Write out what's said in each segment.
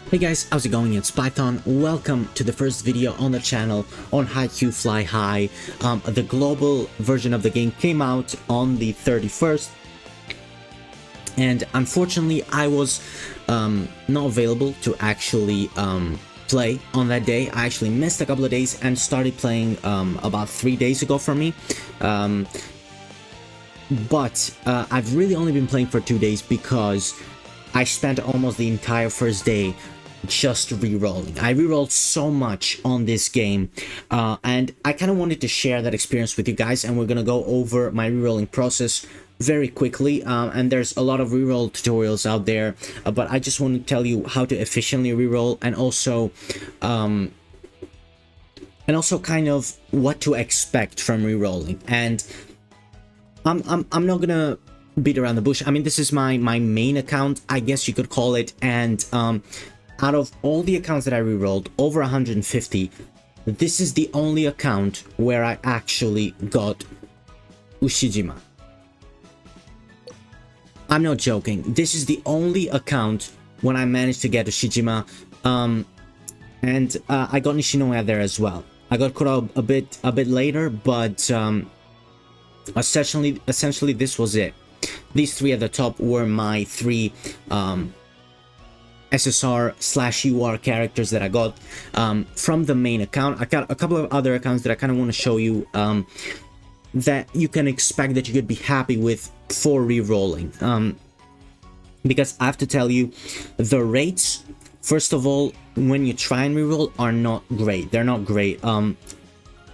Hey guys, how's it going? It's Python. Welcome to the first video on the channel on HAIKYU Fly High. The global version of the game came out on the 31st, and unfortunately I was not available to actually play on that day. I actually missed a couple of days and started playing about 3 days ago for me. But I've really only been playing for 2 days because I spent almost the entire first day just re-rolling. I re-rolled so much on this game, and I kind of wanted to share that experience with you guys, and we're gonna go over my re-rolling process very quickly. And there's a lot of re-roll tutorials out there, but I just want to tell you how to efficiently re-roll, and also kind of what to expect from re-rolling. And I'm not gonna beat around the bush. I mean, this is my main account, I guess you could call it, and out of all the accounts that I re-rolled, over 150, this is the only account where I actually got Ushijima. I'm not joking. This is the only account when I managed to get Ushijima, and I got Nishinoya there as well. I got Kuro a bit later, but essentially this was it. These three at the top were my three SSR/UR characters that I got from the main account. I got a couple of other accounts that I kind of want to show you that you can expect that you could be happy with for re-rolling. Because I have to tell you, the rates, first of all, when you try and re-roll, are not great. They're not great. And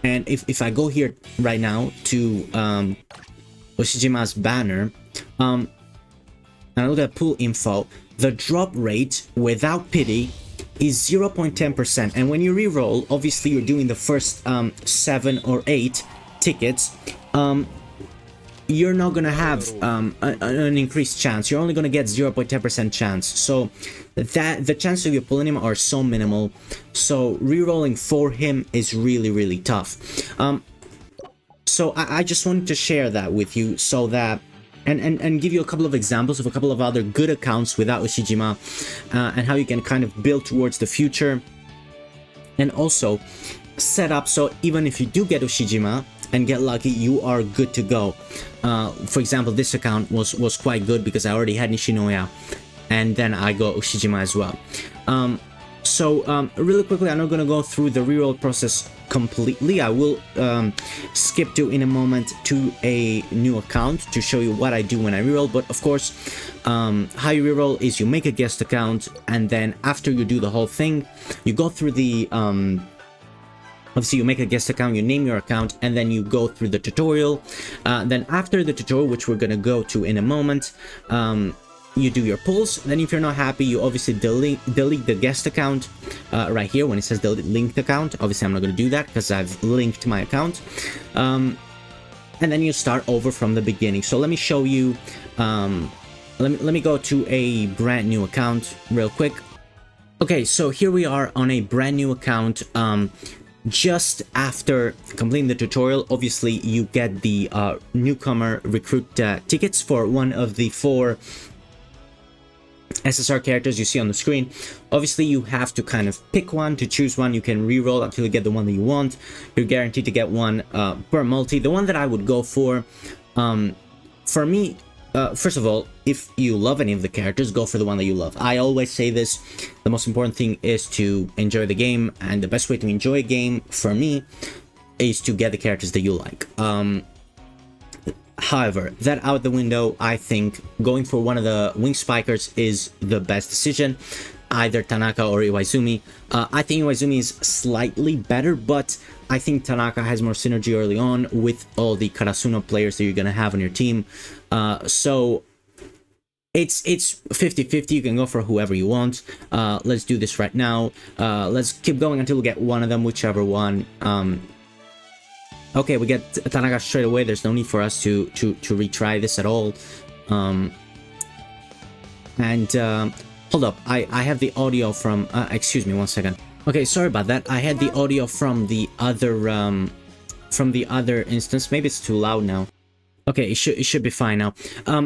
if I go here right now to Oshijima's banner, and I look at pool info, the drop rate without pity is 0.10%, and when you re-roll, obviously you're doing the first 7 or 8 tickets, you're not gonna have an increased chance. You're only gonna get 0.10% chance, so that the chances of you pulling him are so minimal. So re-rolling for him is really tough. So I just wanted to share that with you, so that and give you a couple of examples of a couple of other good accounts without Ushijima, and how you can kind of build towards the future, and also set up so even if you do get Ushijima and get lucky, you are good to go. For example, this account was quite good because I already had Nishinoya, and then I got Ushijima as well. So really quickly, I'm not going to go through the reroll process completely. I will skip to in a moment to a new account to show you what I do when I reroll. But of course, how you reroll is you make a guest account, and then after you do the whole thing, you go through the obviously you make a guest account, you name your account, and then you go through the tutorial. Then after the tutorial, which we're going to go to in a moment, you do your pulls. Then if you're not happy, you obviously delete the guest account right here when it says delete linked account. Obviously I'm not going to do that because I've linked my account, and then you start over from the beginning. So let me show you, let me go to a brand new account real quick. Okay, so here we are on a brand new account. Just after completing the tutorial, obviously you get the newcomer recruit tickets for one of the 4 SSR characters you see on the screen. Obviously you have to kind of pick one, to choose one. You can re-roll until you get the one that you want. You're guaranteed to get one per multi. The one that I would go for me, first of all, if you love any of the characters, go for the one that you love. I always say this, the most important thing is to enjoy the game, and the best way to enjoy a game for me is to get the characters that you like. However, that out the window, I think going for one of the wing spikers is the best decision, either Tanaka or Iwaizumi. I think Iwaizumi is slightly better, but I think Tanaka has more synergy early on with all the Karasuno players that you're going to have on your team. So it's 50-50. You can go for whoever you want. Let's do this right now. Let's keep going until we get one of them, whichever one. Okay, we get Tanaka straight away. There's no need for us to retry this at all. Hold up, I have the audio from excuse me one second. Okay, sorry about that. I had the audio from the other instance. Maybe it's too loud now. Okay, it should be fine now.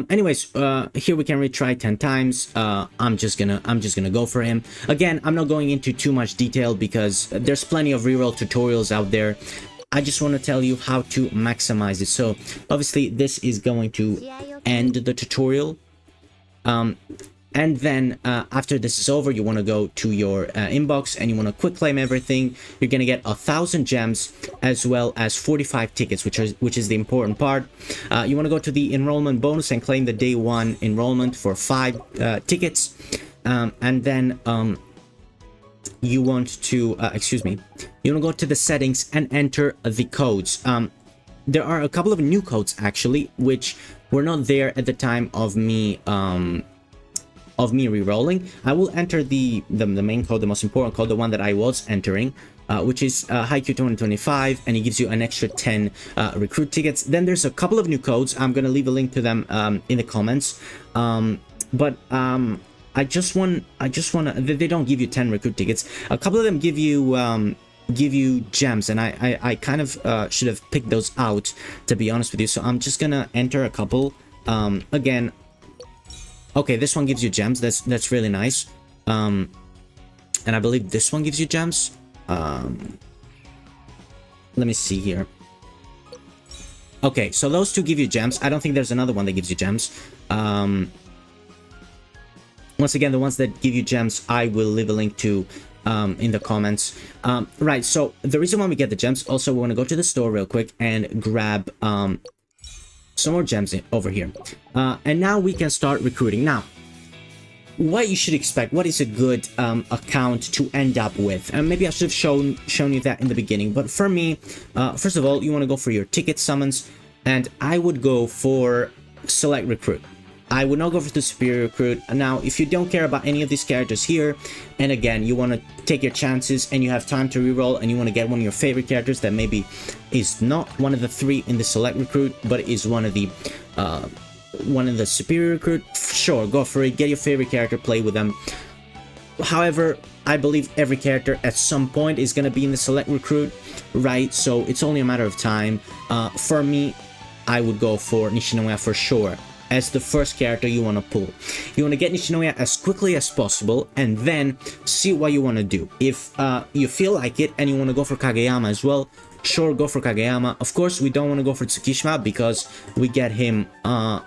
Anyways, here we can retry 10 times. I'm just gonna go for him. Again, I'm not going into too much detail because there's plenty of reroll tutorials out there. I just want to tell you how to maximize it. So obviously this is going to end the tutorial. And then after this is over, you want to go to your inbox and you want to quick claim everything. You're going to get 1,000 gems as well as 45 tickets, which is the important part. You want to go to the enrollment bonus and claim the day 1 enrollment for 5 tickets. And then you want to, you want to go to the settings and enter the codes. There are a couple of new codes actually, which were not there at the time of me re-rolling. I will enter the main code, the most important code, the one that I was entering, which is HAIKYU 2025, and it gives you an extra 10 recruit tickets. Then there's a couple of new codes. I'm gonna leave a link to them in the comments. I just want they don't give you 10 recruit tickets. A couple of them give you gems, and I kind of should have picked those out, to be honest with you. So I'm just gonna enter a couple. Again, okay, this one gives you gems. That's really nice. And I believe this one gives you gems. Let me see here. Okay, so those two give you gems. I don't think there's another one that gives you gems. Once again, the ones that give you gems, I will leave a link to in the comments. Right, so the reason why we get the gems, also we want to go to the store real quick and grab some more gems over here. And now we can start recruiting. Now, what you should expect, what is a good account to end up with? And maybe I should have shown you that in the beginning. But for me, first of all, you want to go for your ticket summons. And I would go for select recruit. I would not go for the superior recruit. Now, if you don't care about any of these characters here, and again, you want to take your chances and you have time to reroll and you want to get one of your favorite characters that maybe is not one of the 3 in the select recruit, but is one of the superior recruit, sure, go for it. Get your favorite character, play with them. However, I believe every character at some point is going to be in the select recruit, right? So it's only a matter of time. For me, I would go for Nishinoya for sure as the first character you want to pull. You want to get Nishinoya as quickly as possible and then see what you want to do. If you feel like it and you want to go for Kageyama as well, sure, go for Kageyama. Of course, we don't want to go for Tsukishima because we get him on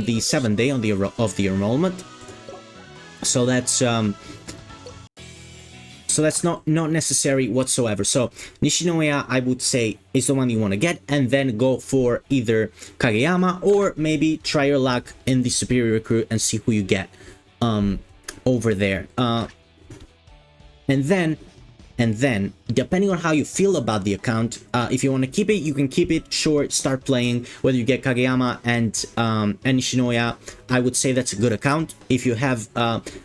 the 7th day of the enrollment. So that's not necessary whatsoever. So Nishinoya, I would say, is the one you want to get, and then go for either Kageyama or maybe try your luck in the superior recruit and see who you get over there. And then depending on how you feel about the account, if you want to keep it, you can keep it. Sure, start playing. Whether you get Kageyama and Nishinoya, I would say that's a good account. If you have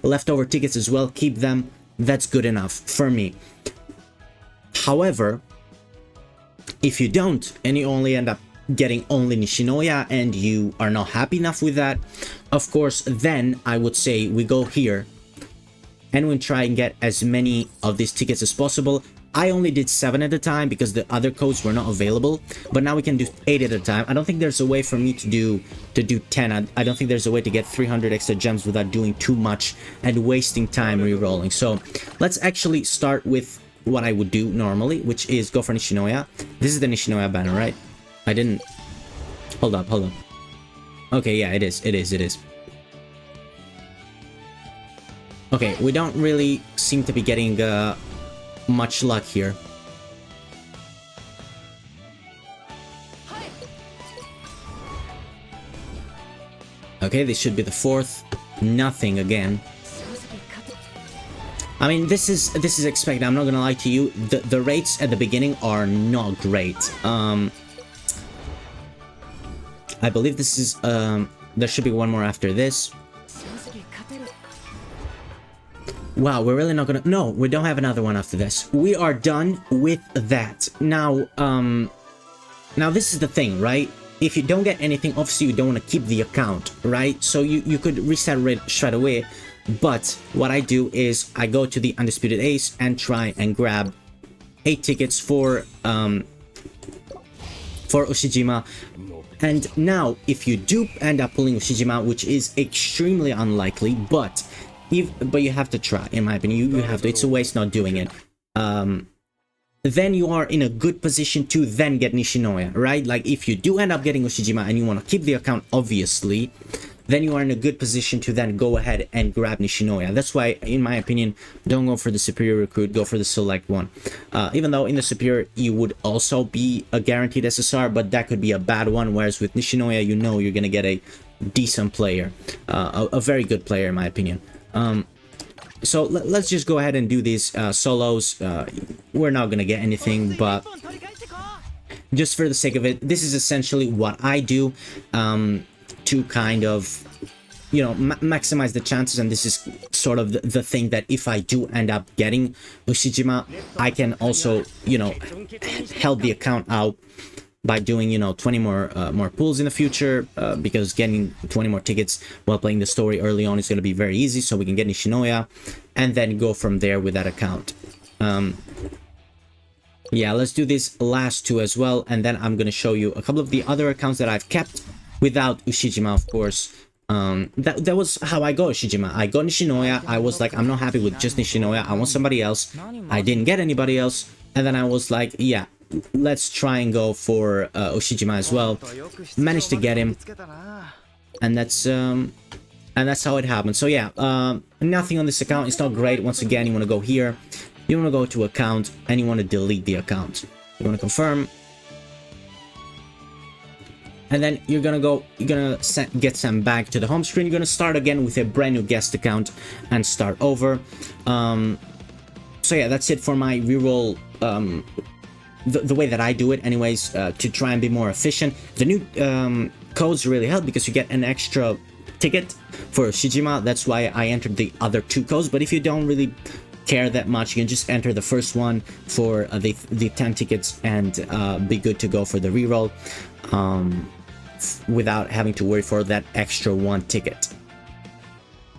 leftover tickets as well, keep them. That's good enough for me. However, if you don't and you only end up getting only Nishinoya and you are not happy enough with that, of course, then I would say we go here and we try and get as many of these tickets as possible. I only did 7 at a time because the other codes were not available, but now we can do 8 at a time. I don't think there's a way for me to do 10. I don't think there's a way to get 300 extra gems without doing too much and wasting time re-rolling. So let's actually start with what I would do normally, which is go for Nishinoya. This is the Nishinoya banner, right? I didn't... Hold up. Okay, yeah, it is. Okay, we don't really seem to be getting much luck here. Okay, this should be the 4th. Nothing again. I mean, this is expected. I'm not gonna lie to you. The rates at the beginning are not great. I believe this is there should be one more after this. Wow, we're really not gonna... No, we don't have another one after this. We are done with that. Now, now this is the thing, right? If you don't get anything, obviously you don't want to keep the account, right? So you could reset it straight away. But what I do is I go to the Undisputed Ace and try and grab 8 tickets for Ushijima. And now, if you do end up pulling Ushijima, which is extremely unlikely, but you have to try, in my opinion. You have to. It's a waste not doing it. Then you are in a good position to then get Nishinoya, right? Like, if you do end up getting Ushijima and you want to keep the account, obviously, then you are in a good position to then go ahead and grab Nishinoya. That's why, in my opinion, don't go for the superior recruit, go for the select one. Even though in the superior, you would also be a guaranteed SSR, but that could be a bad one, whereas with Nishinoya, you know you're going to get a decent player, a very good player, in my opinion. So let's just go ahead and do these solos. We're not gonna get anything, but just for the sake of it, this is essentially what I do to kind of, you know, maximize the chances. And this is sort of the thing that if I do end up getting Ushijima, I can also, you know, help the account out by doing, you know, 20 more pulls in the future, because getting 20 more tickets while playing the story early on is going to be very easy, so we can get Nishinoya and then go from there with that account. Yeah, let's do these last two as well, and then I'm going to show you a couple of the other accounts that I've kept without Ushijima, of course. That was how I got Ushijima. I got Nishinoya, I was like, I'm not happy with just Nishinoya, I want somebody else. I didn't get anybody else, and then I was like, yeah, let's try and go for Ushijima as well. Managed to get him, and that's how it happened. So yeah, nothing on this account. It's not great. Once again, you want to go here, you want to go to account, and you want to delete the account. You want to confirm, and then you're gonna get sent back to the home screen. You're gonna start again with a brand new guest account and start over. So yeah, that's it for my reroll. The way that I do it anyways, to try and be more efficient. The new codes really help because you get an extra ticket for Ushijima. That's why I entered the other two codes, but if you don't really care that much, you can just enter the first one for the 10 tickets and be good to go for the reroll, without having to worry for that extra one ticket.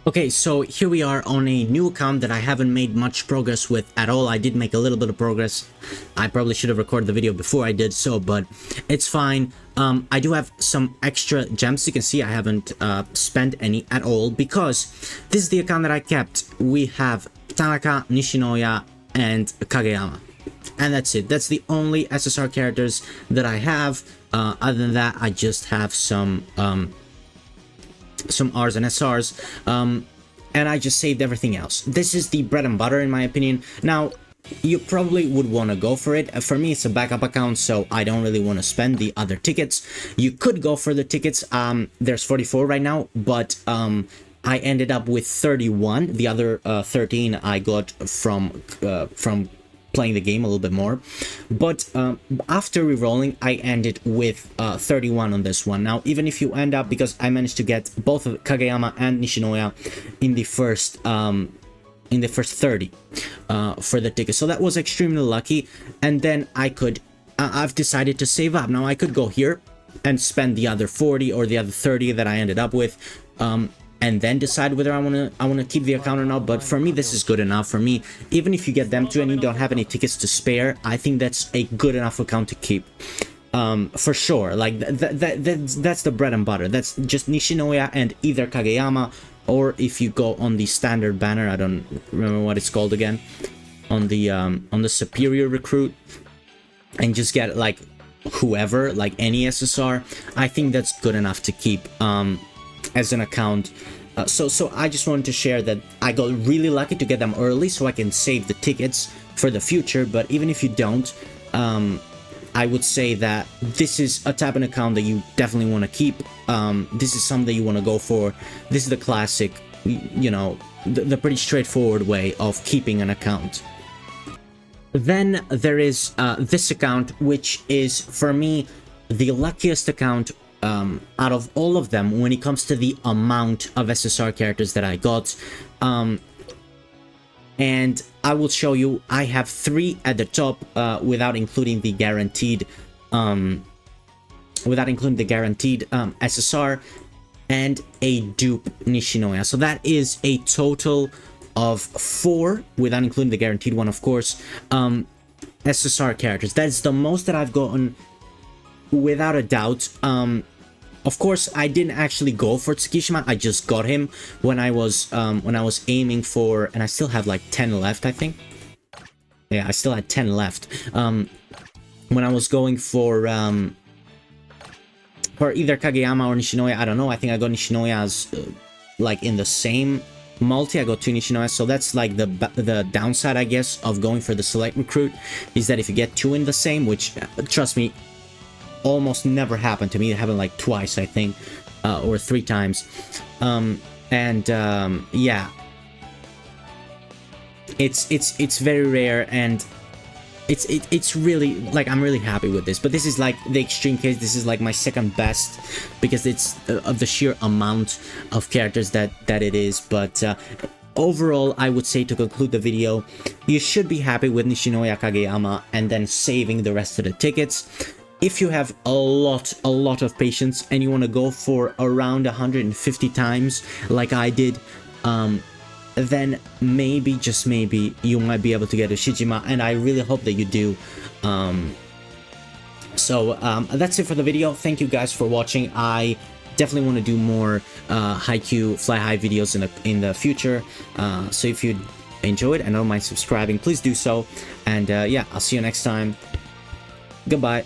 Okay, so here we are on a new account that I haven't made much progress with at all. I did make a little bit of progress. I probably should have recorded the video before I did so, but it's fine. I do have some extra gems. You can see I haven't spent any at all because this is the account that I kept. We have Tanaka, Nishinoya, and Kageyama. And that's it. That's the only SSR characters that I have. Other than that, I just have some Rs and SRs, and I just saved everything else. This is the bread and butter, in my opinion. Now, you probably would want to go for it. For me, it's a backup account, so I don't really want to spend the other tickets. You could go for the tickets. There's 44 right now, but I ended up with 31. The other 13 I got from playing the game a little bit more, but after rerolling, I ended with 31 on this one. Now, even if you end up, because I managed to get both of Kageyama and Nishinoya in the first 30 for the ticket, so that was extremely lucky. And then I've decided to save up. Now I could go here and spend the other 40 or the other 30 that I ended up with, and then decide whether I want to keep the account or not. But for me, this is good enough. For me, even if you get them to and you don't have any tickets to spare, I think that's a good enough account to keep, for sure. Like that's the bread and butter. That's just Nishinoya and either Kageyama, or if you go on the standard banner, I don't remember what it's called again, on the superior recruit, and just get like whoever, like any SSR. I think that's good enough to keep as an account. So I just wanted to share that I got really lucky to get them early so I can save the tickets for the future. But even if you don't, I would say that this is a type of account that you definitely want to keep. This is something that you want to go for. This is the classic, you know, the pretty straightforward way of keeping an account. Then there is this account, which is, for me, the luckiest account out of all of them when it comes to the amount of SSR characters that I got. And I will show you, I have 3 at the top, without including the guaranteed SSR, and a dupe Nishinoya. So that is a total of 4, without including the guaranteed one, of course, SSR characters. That is the most that I've gotten, without a doubt. Of course, I didn't actually go for Tsukishima. I just got him when I was aiming for, and I still have like 10 left, I think. Yeah, I still had 10 left. When I was going for either Kageyama or Nishinoya, I don't know. I think I got Nishinoya as like in the same multi. I got 2 Nishinoya, so that's like the downside, I guess, of going for the select recruit, is that if you get 2 in the same, which trust me, almost never happened to me. It happened like twice, I think, or 3 times. Yeah, it's very rare, and it's really like, I'm really happy with this. But this is like the extreme case. This is like my second best, because it's of the sheer amount of characters that it is. But overall, I would say, to conclude the video, you should be happy with Nishinoya Kageyama and then saving the rest of the tickets. If you have a lot of patience and you want to go for around 150 times like I did, then maybe, just maybe, you might be able to get a Shijima, and I really hope that you do. That's it for the video. Thank you guys for watching. I definitely want to do more HAIKYU Fly High videos in the future. So if you enjoyed and don't mind subscribing, please do so. And yeah, I'll see you next time. Goodbye.